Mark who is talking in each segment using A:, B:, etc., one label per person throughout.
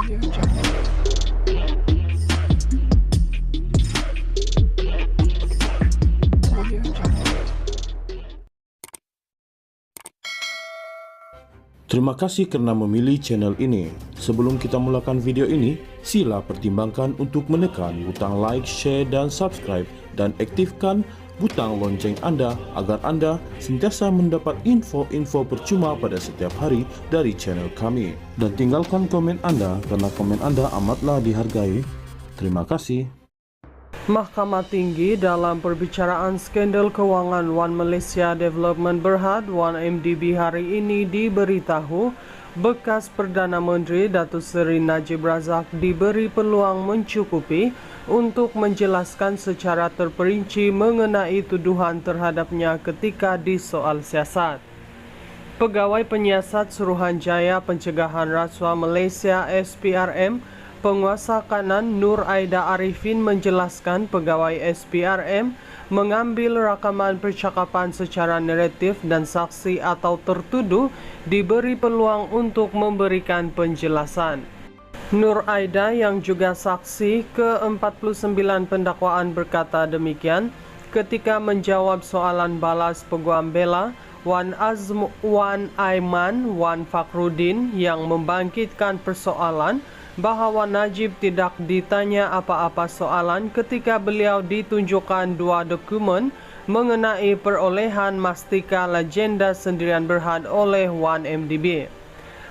A: Terima kasih karena memilih channel ini. Sebelum kita mulakan video ini, sila pertimbangkan untuk menekan butang like, share, dan subscribe, dan aktifkan butang lonceng Anda agar Anda sentiasa mendapat info-info percuma pada setiap hari dari channel kami. Dan tinggalkan komen Anda karena komen Anda amatlah dihargai. Terima kasih.
B: Mahkamah Tinggi dalam perbicaraan skandal keuangan One Malaysia Development Berhad (1MDB) hari ini diberitahu bekas Perdana Menteri Datuk Seri Najib Razak diberi peluang mencukupi untuk menjelaskan secara terperinci mengenai tuduhan terhadapnya ketika disoal siasat. Pegawai Penyiasat Suruhanjaya Pencegahan Rasuah Malaysia SPRM Penguasa Kanan Nur Aida Arifin menjelaskan pegawai SPRM mengambil rakaman percakapan secara naratif dan saksi atau tertuduh diberi peluang untuk memberikan penjelasan. Nur Aida yang juga saksi ke-49 pendakwaan berkata demikian ketika menjawab soalan balas Peguam Bela Wan Aiman Wan Fakhruddin yang membangkitkan persoalan bahawa Najib tidak ditanya apa-apa soalan ketika beliau ditunjukkan dua dokumen mengenai perolehan Mastika Legenda Sendirian Berhad oleh 1MDB.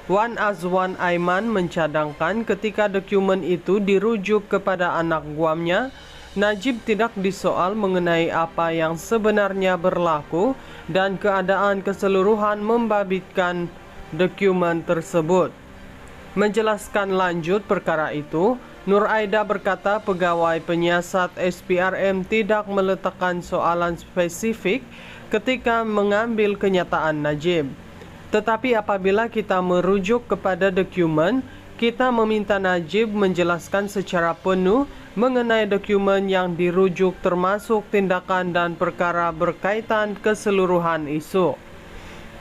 B: Wan Azwan Aiman mencadangkan ketika dokumen itu dirujuk kepada anak guamnya, Najib tidak disoal mengenai apa yang sebenarnya berlaku dan keadaan keseluruhan membabitkan dokumen tersebut. Menjelaskan lanjut perkara itu, Nur Aida berkata pegawai penyiasat SPRM tidak meletakkan soalan spesifik ketika mengambil kenyataan Najib. Tetapi apabila kita merujuk kepada dokumen, kita meminta Najib menjelaskan secara penuh mengenai dokumen yang dirujuk termasuk tindakan dan perkara berkaitan keseluruhan isu.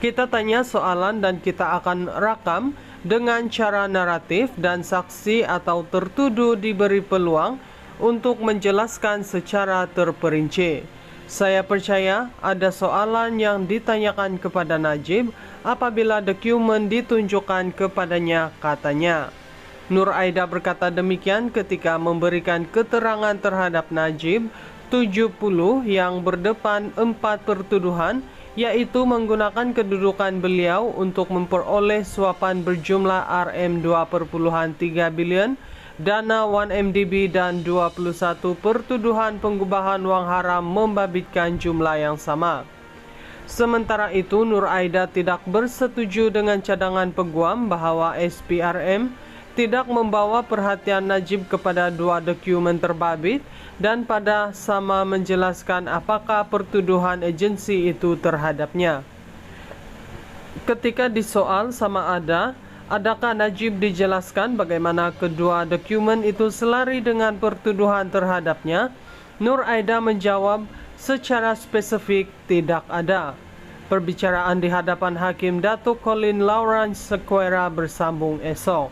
B: Kita tanya soalan dan kita akan rakam dengan cara naratif dan saksi atau tertuduh diberi peluang untuk menjelaskan secara terperinci. Saya percaya ada soalan yang ditanyakan kepada Najib apabila dokumen ditunjukkan kepadanya, katanya. Nur Aida berkata demikian ketika memberikan keterangan terhadap Najib 70 yang berdepan 4 pertuduhan, yaitu menggunakan kedudukan beliau untuk memperoleh suapan berjumlah RM2.3 bilion, dana 1MDB dan 21 pertuduhan pengubahan wang haram membabitkan jumlah yang sama. Sementara itu, Nur Aida tidak bersetuju dengan cadangan peguam bahawa SPRM tidak membawa perhatian Najib kepada dua dokumen terbabit dan pada sama menjelaskan apakah pertuduhan agensi itu terhadapnya. Ketika disoal sama adakah Najib dijelaskan bagaimana kedua dokumen itu selari dengan pertuduhan terhadapnya, Nur Aida menjawab secara spesifik tidak ada. Perbicaraan di hadapan Hakim Datuk Colin Lawrence Sequeira bersambung esok.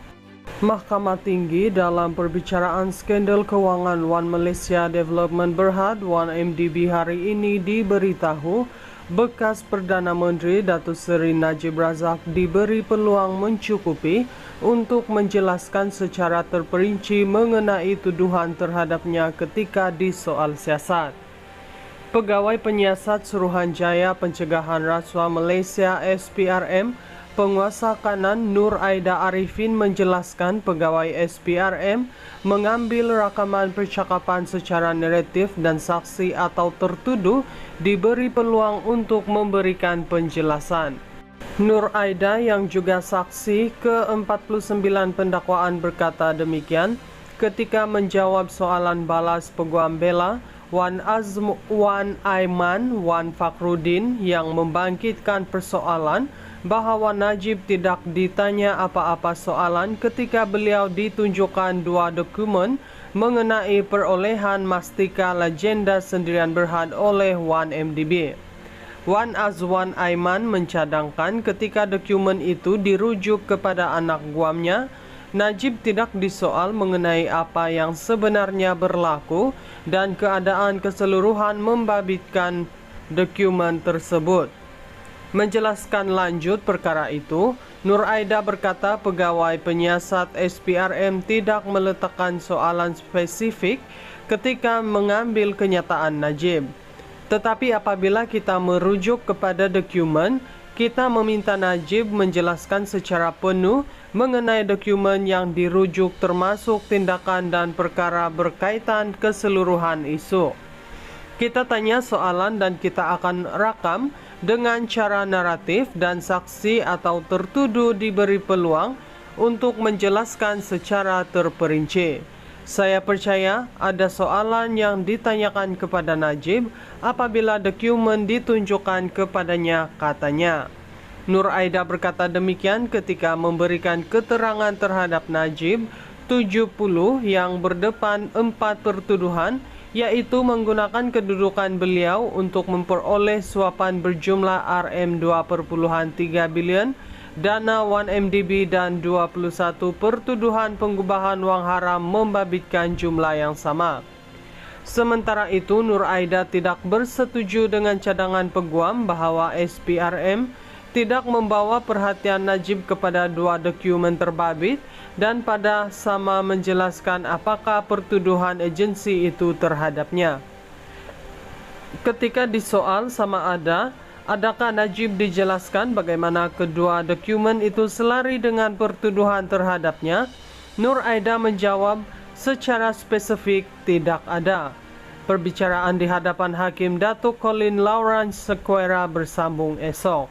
B: Mahkamah Tinggi dalam perbicaraan skandal keuangan One Malaysia Development Berhad (1MDB) hari ini diberitahu bekas Perdana Menteri Datuk Seri Najib Razak diberi peluang mencukupi untuk menjelaskan secara terperinci mengenai tuduhan terhadapnya ketika disoal siasat. Pegawai Penyiasat Suruhanjaya Pencegahan Rasuah Malaysia SPRM Penguasa Kanan Nur Aida Arifin menjelaskan pegawai SPRM mengambil rakaman percakapan secara naratif dan saksi atau tertuduh diberi peluang untuk memberikan penjelasan. Nur Aida yang juga saksi ke-49 pendakwaan berkata demikian ketika menjawab soalan balas Peguam Bela Wan Aiman Wan Fakhruddin yang membangkitkan persoalan bahawa Najib tidak ditanya apa-apa soalan ketika beliau ditunjukkan dua dokumen mengenai perolehan Mastika Legenda Sendirian Berhad oleh 1MDB. Wan Azwan Aiman mencadangkan ketika dokumen itu dirujuk kepada anak guamnya, Najib tidak disoal mengenai apa yang sebenarnya berlaku dan keadaan keseluruhan membabitkan dokumen tersebut. Menjelaskan lanjut perkara itu, Nur Aida berkata pegawai penyiasat SPRM tidak meletakkan soalan spesifik ketika mengambil kenyataan Najib. Tetapi apabila kita merujuk kepada dokumen, kita meminta Najib menjelaskan secara penuh mengenai dokumen yang dirujuk termasuk tindakan dan perkara berkaitan keseluruhan isu. Kita tanya soalan dan kita akan rakam dengan cara naratif dan saksi atau tertuduh diberi peluang untuk menjelaskan secara terperinci. Saya percaya ada soalan yang ditanyakan kepada Najib apabila dokumen ditunjukkan kepadanya, katanya. Nur Aida berkata demikian ketika memberikan keterangan terhadap Najib 70 yang berdepan 4 pertuduhan, yaitu menggunakan kedudukan beliau untuk memperoleh suapan berjumlah Rm2,3 bilion, dana 1MDB dan 21 pertuduhan pengubahan wang haram membabitkan jumlah yang sama. Sementara itu, Nur Aida tidak bersetuju dengan cadangan peguam bahwa SPRM tidak membawa perhatian Najib kepada 2 dokumen terbabit dan pada sama menjelaskan apakah pertuduhan agensi itu terhadapnya. Ketika disoal sama adakah Najib dijelaskan bagaimana kedua dokumen itu selari dengan pertuduhan terhadapnya, Nur Aida menjawab secara spesifik tidak ada. Perbicaraan di hadapan Hakim Datuk Colin Lawrence Sequeira bersambung esok.